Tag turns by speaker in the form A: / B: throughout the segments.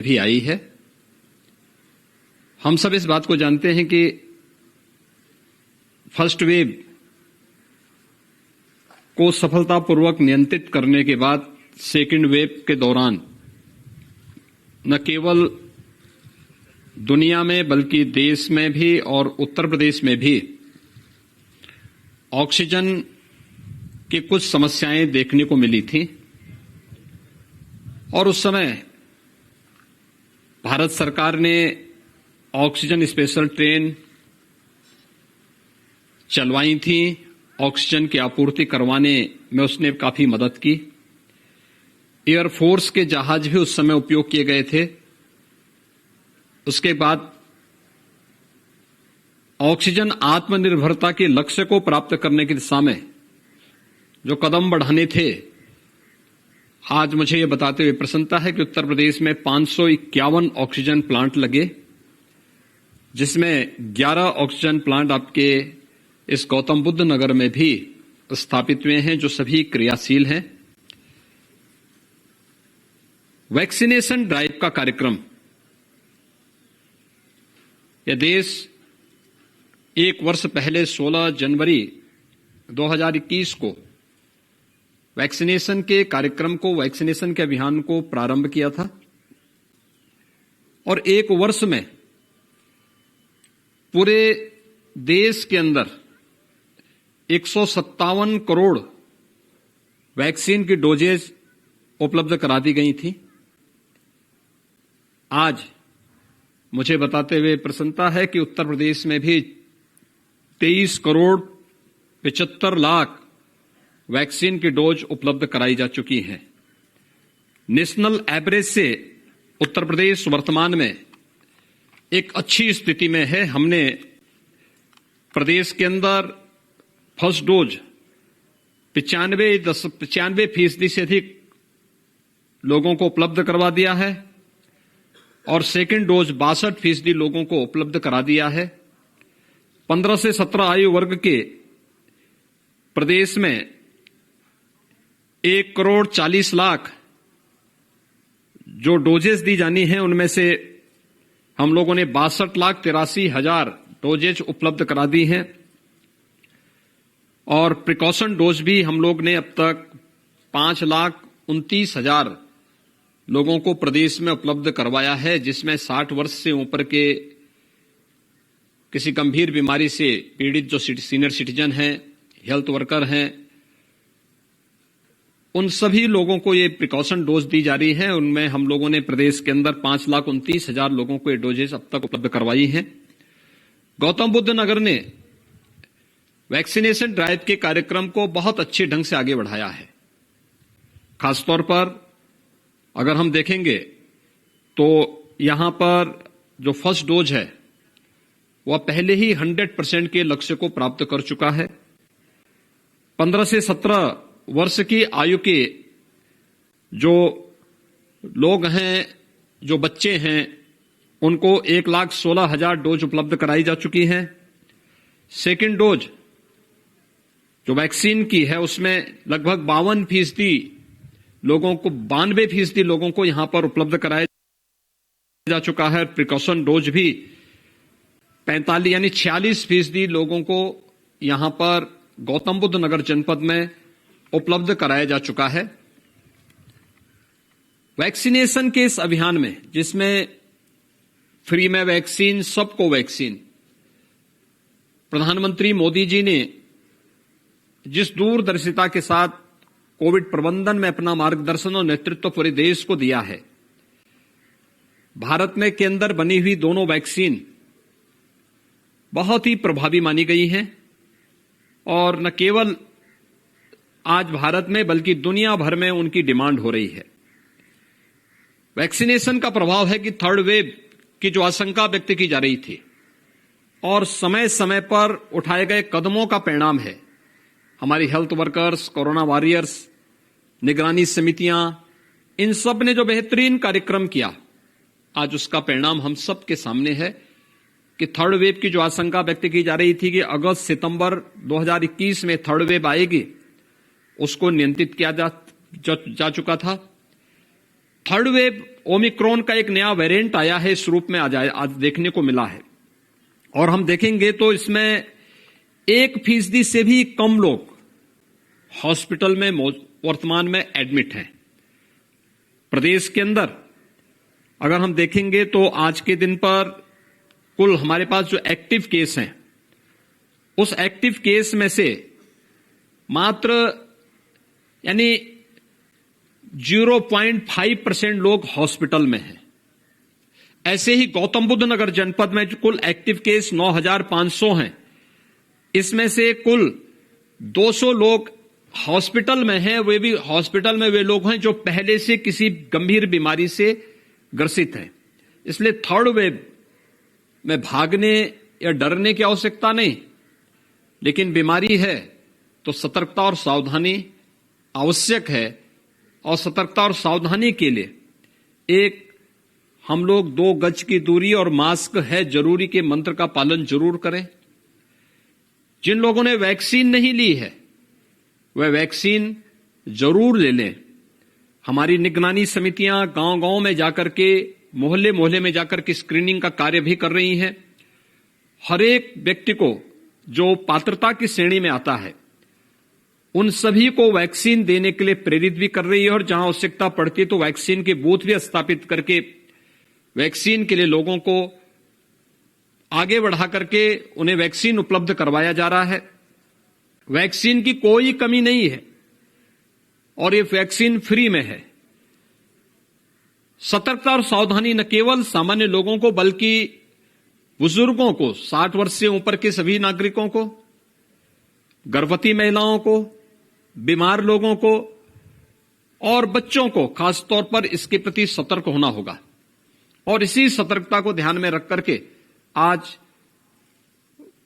A: भी आई है। हम सब इस बात को जानते हैं कि फर्स्ट वेव को सफलतापूर्वक नियंत्रित करने के बाद सेकेंड वेव के दौरान न केवल दुनिया में बल्कि देश में भी और उत्तर प्रदेश में भी ऑक्सीजन की कुछ समस्याएं देखने को मिली थी और उस समय भारत सरकार ने ऑक्सीजन स्पेशल ट्रेन चलवाई थी। ऑक्सीजन की आपूर्ति करवाने में उसने काफी मदद की। एयरफोर्स के जहाज भी उस समय उपयोग किए गए थे। उसके बाद ऑक्सीजन आत्मनिर्भरता के लक्ष्य को प्राप्त करने की दिशा में जो कदम बढ़ाने थे, आज मुझे ये बताते हुए प्रसन्नता है कि उत्तर प्रदेश में 551 ऑक्सीजन प्लांट लगे, जिसमें 11 ऑक्सीजन प्लांट आपके इस गौतम बुद्ध नगर में भी स्थापित हुए हैं, जो सभी क्रियाशील हैं। वैक्सीनेशन ड्राइव का कार्यक्रम यह देश एक वर्ष पहले 16 जनवरी 2021 को वैक्सीनेशन के कार्यक्रम को, वैक्सीनेशन के अभियान को प्रारंभ किया था और एक वर्ष में पूरे देश के अंदर 157 करोड़ वैक्सीन की डोजेज उपलब्ध करा दी गई थी। आज मुझे बताते हुए प्रसन्नता है कि उत्तर प्रदेश में भी 23 करोड़ 75 लाख वैक्सीन की डोज उपलब्ध कराई जा चुकी हैं। नेशनल एवरेज से उत्तर प्रदेश वर्तमान में एक अच्छी स्थिति में है। हमने प्रदेश के अंदर फर्स्ट डोज 95% से अधिक लोगों को उपलब्ध करवा दिया है और सेकेंड डोज 62% लोगों को उपलब्ध करा दिया है। 15 से 17 आयु वर्ग के प्रदेश में 1 करोड़ 40 लाख जो डोजेस दी जानी है, उनमें से हम लोगों ने 62,83,000 डोजेज उपलब्ध करा दी हैं और प्रिकॉशन डोज भी हम लोग ने अब तक 5,29,000 लोगों को प्रदेश में उपलब्ध करवाया है, जिसमें 60 वर्ष से ऊपर के किसी गंभीर बीमारी से पीड़ित जो सीनियर सिटीजन हैं, हेल्थ वर्कर हैं, उन सभी लोगों को ये प्रिकॉशन डोज दी जा रही है। उनमें हम लोगों ने प्रदेश के अंदर 5,29,000 लोगों को ये डोजेज अब तक उपलब्ध करवाई हैं। गौतम बुद्ध नगर ने वैक्सीनेशन ड्राइव के कार्यक्रम को बहुत अच्छे ढंग से आगे बढ़ाया है। खासतौर पर अगर हम देखेंगे तो यहां पर जो फर्स्ट डोज है वह पहले ही 100% के लक्ष्य को प्राप्त कर चुका है। 15 से 17 वर्ष की आयु के जो लोग हैं, जो बच्चे हैं, उनको 1,16,000 डोज उपलब्ध कराई जा चुकी है। सेकेंड डोज जो वैक्सीन की है उसमें लगभग 52% लोगों को 92% लोगों को यहां पर उपलब्ध कराया जा चुका है। प्रिकॉशन डोज भी 45 यानी 46% लोगों को यहां पर गौतम बुद्ध नगर जनपद में उपलब्ध कराया जा चुका है। वैक्सीनेशन के इस अभियान में, जिसमें फ्री में वैक्सीन, सबको वैक्सीन, प्रधानमंत्री मोदी जी ने जिस दूरदर्शिता के साथ कोविड प्रबंधन में अपना मार्गदर्शन और नेतृत्व पूरे देश को दिया है, भारत में के अंदर बनी हुई दोनों वैक्सीन बहुत ही प्रभावी मानी गई हैं और न केवल आज भारत में बल्कि दुनिया भर में उनकी डिमांड हो रही है। वैक्सीनेशन का प्रभाव है कि थर्ड वेव की जो आशंका व्यक्त की जा रही थी और समय समय पर उठाए गए कदमों का परिणाम है। हमारी हेल्थ वर्कर्स, कोरोना वॉरियर्स, निगरानी समितियां, इन सब ने जो बेहतरीन कार्यक्रम किया, आज उसका परिणाम हम सब के सामने है कि थर्ड वेव की जो आशंका व्यक्त की जा रही थी कि अगस्त सितंबर 2021 में थर्ड वेव आएगी, उसको नियंत्रित किया जा चुका था। थर्ड वेव ओमिक्रॉन का एक नया वेरिएंट आया है, इस रूप में आज देखने को मिला है। और हम देखेंगे तो इसमें 1% से भी कम लोग हॉस्पिटल में वर्तमान में एडमिट हैं। प्रदेश के अंदर अगर हम देखेंगे तो आज के दिन पर कुल हमारे पास जो एक्टिव केस हैं, उस एक्टिव केस में से मात्र यानी 0.5% लोग हॉस्पिटल में हैं। ऐसे ही गौतम बुद्ध नगर जनपद में जो कुल एक्टिव केस 9,500 हैं, इसमें से कुल 200 लोग हॉस्पिटल में हैं। वे भी हॉस्पिटल में वे लोग हैं जो पहले से किसी गंभीर बीमारी से ग्रसित हैं। इसलिए थर्ड वेव में भागने या डरने की आवश्यकता नहीं, लेकिन बीमारी है तो सतर्कता और सावधानी आवश्यक है। और सतर्कता और सावधानी के लिए एक हम लोग 2 गज की दूरी और मास्क है जरूरी के मंत्र का पालन जरूर करें। जिन लोगों ने वैक्सीन नहीं ली है वह वैक्सीन जरूर ले लें। हमारी निगरानी समितियां गांव-गांव में जाकर के, मोहल्ले में जाकर के स्क्रीनिंग का कार्य भी कर रही हैं। हर एक व्यक्ति को जो पात्रता की श्रेणी में आता है, उन सभी को वैक्सीन देने के लिए प्रेरित भी कर रही है। और जहां आवश्यकता पड़ती है तो वैक्सीन के बूथ भी स्थापित करके वैक्सीन के लिए लोगों को आगे बढ़ा करके उन्हें वैक्सीन उपलब्ध करवाया जा रहा है। वैक्सीन की कोई कमी नहीं है और ये वैक्सीन फ्री में है। सतर्कता और सावधानी न केवल सामान्य लोगों को बल्कि बुजुर्गों को, 60 वर्ष से ऊपर के सभी नागरिकों को, गर्भवती महिलाओं को, बीमार लोगों को और बच्चों को खास तौर पर इसके प्रति सतर्क होना होगा। और इसी सतर्कता को ध्यान में रख करके आज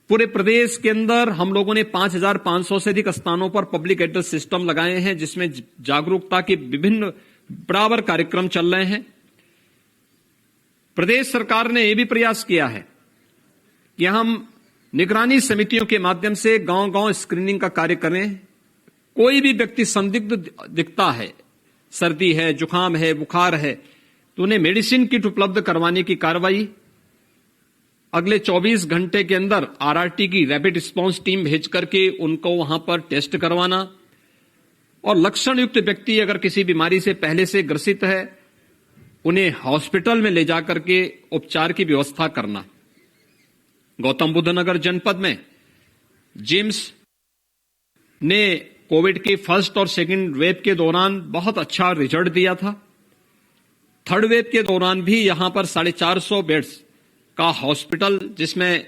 A: पूरे प्रदेश के अंदर हम लोगों ने 5,500 से अधिक स्थानों पर पब्लिक एड्रेस सिस्टम लगाए हैं, जिसमें जागरूकता के विभिन्न बराबर कार्यक्रम चल रहे हैं। प्रदेश सरकार ने यह भी प्रयास किया है कि हम निगरानी समितियों के माध्यम से गांव-गांव स्क्रीनिंग का कार्य करें। कोई भी व्यक्ति संदिग्ध दिखता है, सर्दी है, जुकाम है, बुखार है, तो उन्हें मेडिसिन किट उपलब्ध करवाने की कार्रवाई अगले 24 घंटे के अंदर आरआरटी की रैपिड रिस्पांस टीम भेज करके उनको वहां पर टेस्ट करवाना। और लक्षण युक्त व्यक्ति अगर किसी बीमारी से पहले से ग्रसित है, उन्हें हॉस्पिटल में ले जाकर के उपचार की व्यवस्था करना। गौतम बुद्ध नगर जनपद में जिम्स ने कोविड के फर्स्ट और सेकंड वेव के दौरान बहुत अच्छा रिजल्ट दिया था। थर्ड वेव के दौरान भी यहां पर 450 बेड्स का हॉस्पिटल, जिसमें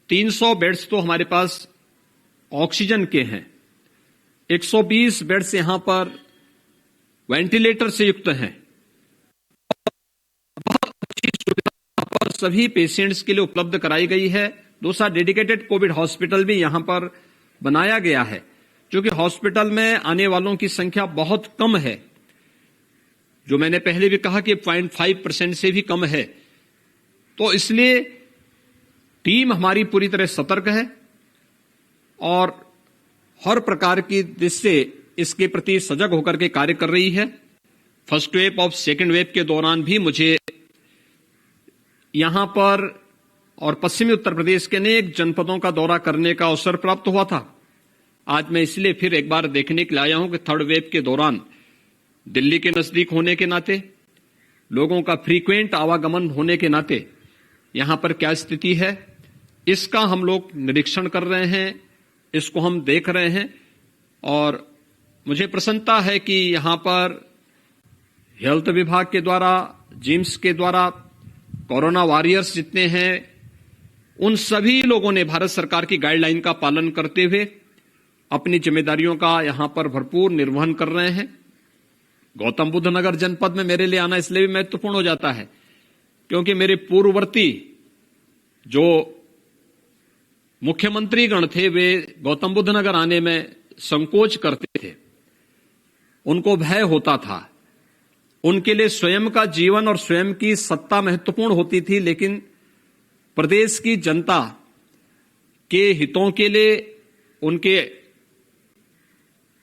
A: 300 बेड्स तो हमारे पास ऑक्सीजन के हैं, 120 बेड्स यहां पर वेंटिलेटर से युक्त हैं। बहुत अच्छी सुविधा पर सभी पेशेंट्स के लिए उपलब्ध कराई गई है। दूसरा, डेडिकेटेड कोविड हॉस्पिटल भी यहां पर बनाया गया है, क्योंकि हॉस्पिटल में आने वालों की संख्या बहुत कम है, जो मैंने पहले भी कहा कि 0.5% से भी कम है। तो इसलिए टीम हमारी पूरी तरह सतर्क है और हर प्रकार की दृष्टि से इसके प्रति सजग होकर के कार्य कर रही है। फर्स्ट वेव और सेकंड वेव के दौरान भी मुझे यहां पर और पश्चिमी उत्तर प्रदेश के अनेक जनपदों का दौरा करने का अवसर प्राप्त हुआ था। आज मैं इसलिए फिर एक बार देखने के लिए आया हूं कि थर्ड वेव के दौरान दिल्ली के नजदीक होने के नाते, लोगों का फ्रीक्वेंट आवागमन होने के नाते यहां पर क्या स्थिति है, इसका हम लोग निरीक्षण कर रहे हैं, इसको हम देख रहे हैं। और मुझे प्रसन्नता है कि यहां पर हेल्थ विभाग के द्वारा, जिम्स के द्वारा, कोरोना वॉरियर्स जितने हैं, उन सभी लोगों ने भारत सरकार की गाइडलाइन का पालन करते हुए अपनी जिम्मेदारियों का यहां पर भरपूर निर्वहन कर रहे हैं। गौतम बुद्ध नगर जनपद में मेरे लिए आना इसलिए भी महत्वपूर्ण हो जाता है क्योंकि मेरे पूर्ववर्ती जो मुख्यमंत्री गण थे, वे गौतम बुद्ध नगर आने में संकोच करते थे, उनको भय होता था। उनके लिए स्वयं का जीवन और स्वयं की सत्ता महत्वपूर्ण होती थी, लेकिन प्रदेश की जनता के हितों के लिए, उनके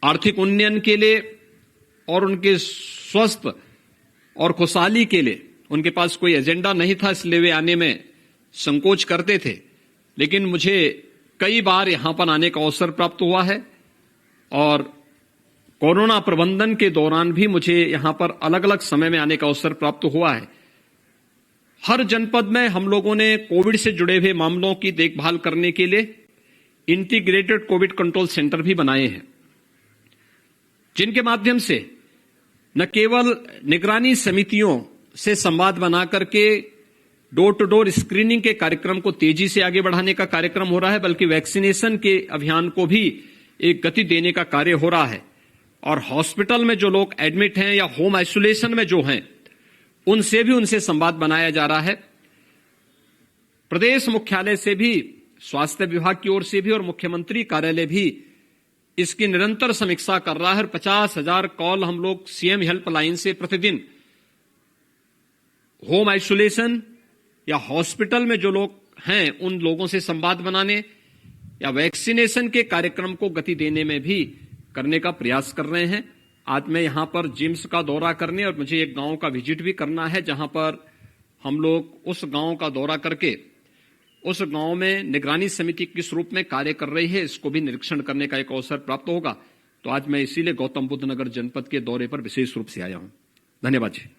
A: आर्थिक उन्नयन के लिए और उनके स्वस्थ और खुशहाली के लिए, उनके पास कोई एजेंडा नहीं था, इसलिए वे आने में संकोच करते थे। लेकिन मुझे कई बार यहां पर आने का अवसर प्राप्त हुआ है और कोरोना प्रबंधन के दौरान भी मुझे यहां पर अलग अलग समय में आने का अवसर प्राप्त हुआ है। हर जनपद में हम लोगों ने कोविड से जुड़े हुए मामलों की देखभाल करने के लिए इंटीग्रेटेड कोविड कंट्रोल सेंटर भी बनाए हैं, जिनके माध्यम से न केवल निगरानी समितियों से संवाद बना करके डोर टू डोर स्क्रीनिंग के कार्यक्रम को तेजी से आगे बढ़ाने का कार्यक्रम हो रहा है, बल्कि वैक्सीनेशन के अभियान को भी एक गति देने का कार्य हो रहा है। और हॉस्पिटल में जो लोग एडमिट हैं या होम आइसोलेशन में जो हैं, उनसे संवाद बनाया जा रहा है। प्रदेश मुख्यालय से भी, स्वास्थ्य विभाग की ओर से भी और मुख्यमंत्री कार्यालय भी इसकी निरंतर समीक्षा कर रहा है। 50,000 कॉल हम लोग सीएम हेल्पलाइन से प्रतिदिन होम आइसोलेशन या हॉस्पिटल में जो लोग हैं उन लोगों से संवाद बनाने या वैक्सीनेशन के कार्यक्रम को गति देने में भी करने का प्रयास कर रहे हैं। आज मैं यहां पर जिम्स का दौरा करने और मुझे एक गांव का विजिट भी करना है, जहां पर हम लोग उस गांव का दौरा करके उस गांव में निगरानी समिति किस रूप में कार्य कर रही है, इसको भी निरीक्षण करने का एक अवसर प्राप्त होगा। तो आज मैं इसीलिए गौतम बुद्ध नगर जनपद के दौरे पर विशेष रूप से आया हूं। धन्यवाद जी।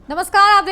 B: नमस्कार, आप